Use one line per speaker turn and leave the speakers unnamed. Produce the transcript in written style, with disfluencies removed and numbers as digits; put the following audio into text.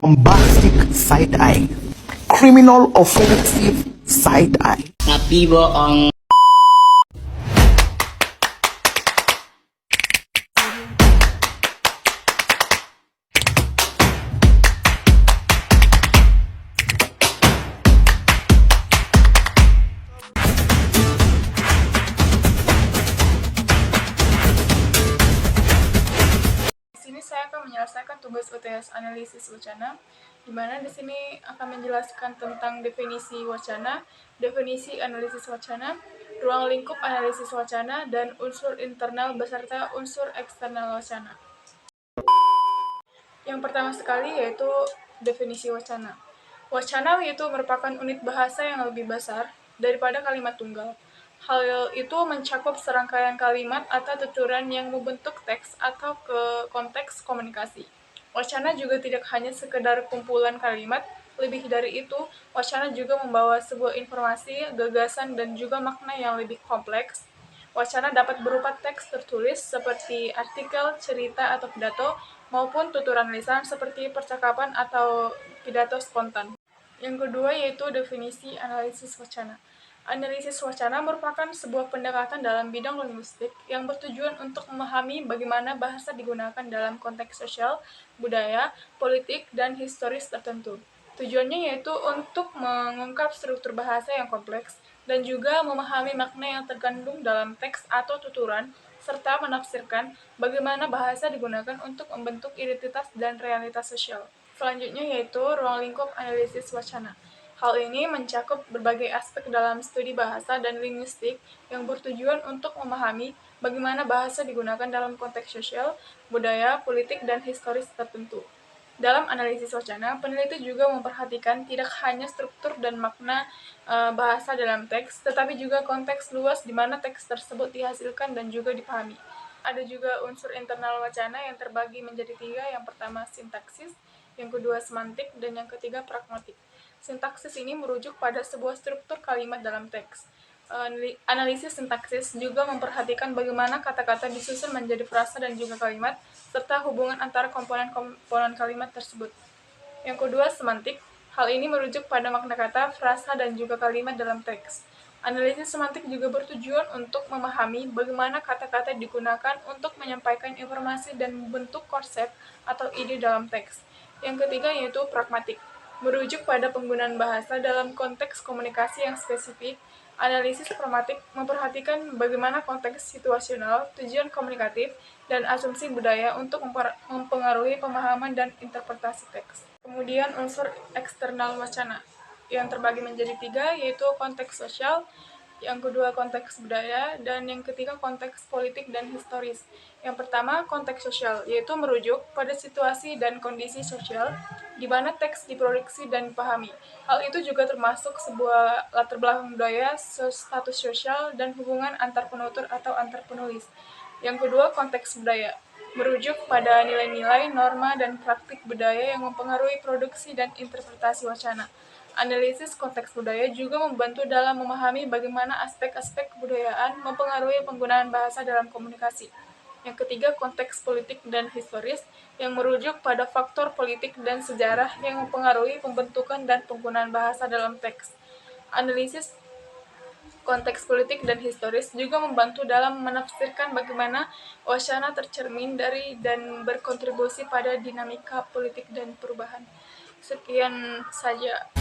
bombastic side-eye, criminal offensive side-eye.
Tapi bohong.
Di sini saya akan menyelesaikan tugas UTS analisis wacana, di mana di sini akan menjelaskan tentang definisi wacana, definisi analisis wacana, ruang lingkup analisis wacana, dan unsur internal beserta unsur eksternal wacana. Yang pertama sekali yaitu definisi wacana. Wacana yaitu merupakan unit bahasa yang lebih besar daripada kalimat tunggal. Hal itu mencakup serangkaian kalimat atau tuturan yang membentuk teks atau ke konteks komunikasi. Wacana juga tidak hanya sekedar kumpulan kalimat, lebih dari itu, wacana juga membawa sebuah informasi, gagasan, dan juga makna yang lebih kompleks. Wacana dapat berupa teks tertulis seperti artikel, cerita, atau pidato, maupun tuturan lisan seperti percakapan atau pidato spontan. Yang kedua yaitu definisi analisis wacana. Analisis wacana merupakan sebuah pendekatan dalam bidang linguistik yang bertujuan untuk memahami bagaimana bahasa digunakan dalam konteks sosial, budaya, politik, dan historis tertentu. Tujuannya yaitu untuk mengungkap struktur bahasa yang kompleks dan juga memahami makna yang terkandung dalam teks atau tuturan, serta menafsirkan bagaimana bahasa digunakan untuk membentuk identitas dan realitas sosial. Selanjutnya yaitu ruang lingkup analisis wacana. Hal ini mencakup berbagai aspek dalam studi bahasa dan linguistik yang bertujuan untuk memahami bagaimana bahasa digunakan dalam konteks sosial, budaya, politik, dan historis tertentu. Dalam analisis wacana, peneliti juga memperhatikan tidak hanya struktur dan makna bahasa dalam teks, tetapi juga konteks luas di mana teks tersebut dihasilkan dan juga dipahami. Ada juga unsur internal wacana yang terbagi menjadi 3, yang pertama sintaksis, yang kedua semantik, dan yang ketiga pragmatik. Sintaksis ini merujuk pada sebuah struktur kalimat dalam teks. Analisis sintaksis juga memperhatikan bagaimana kata-kata disusun menjadi frasa dan juga kalimat, serta hubungan antara komponen-komponen kalimat tersebut. Yang kedua, semantik. Hal ini merujuk pada makna kata, frasa, dan juga kalimat dalam teks. Analisis semantik juga bertujuan untuk memahami bagaimana kata-kata digunakan untuk menyampaikan informasi dan membentuk konsep atau ide dalam teks. Yang ketiga yaitu pragmatik, merujuk pada penggunaan bahasa dalam konteks komunikasi yang spesifik. Analisis pragmatik memperhatikan bagaimana konteks situasional, tujuan komunikatif, dan asumsi budaya untuk mempengaruhi pemahaman dan interpretasi teks. Kemudian unsur eksternal wacana yang terbagi menjadi 3, yaitu konteks sosial, yang kedua konteks budaya, dan yang ketiga konteks politik dan historis. Yang pertama konteks sosial, yaitu merujuk pada situasi dan kondisi sosial di mana teks diproduksi dan dipahami. Hal itu juga termasuk sebuah latar belakang budaya, status sosial, dan hubungan antar penutur atau antar penulis. Yang kedua konteks budaya, merujuk pada nilai-nilai, norma, dan praktik budaya yang mempengaruhi produksi dan interpretasi wacana. Analisis konteks budaya juga membantu dalam memahami bagaimana aspek-aspek kebudayaan mempengaruhi penggunaan bahasa dalam komunikasi. Yang ketiga, konteks politik dan historis yang merujuk pada faktor politik dan sejarah yang mempengaruhi pembentukan dan penggunaan bahasa dalam teks. Analisis konteks politik dan historis juga membantu dalam menafsirkan bagaimana wacana tercermin dari dan berkontribusi pada dinamika politik dan perubahan. Sekian saja.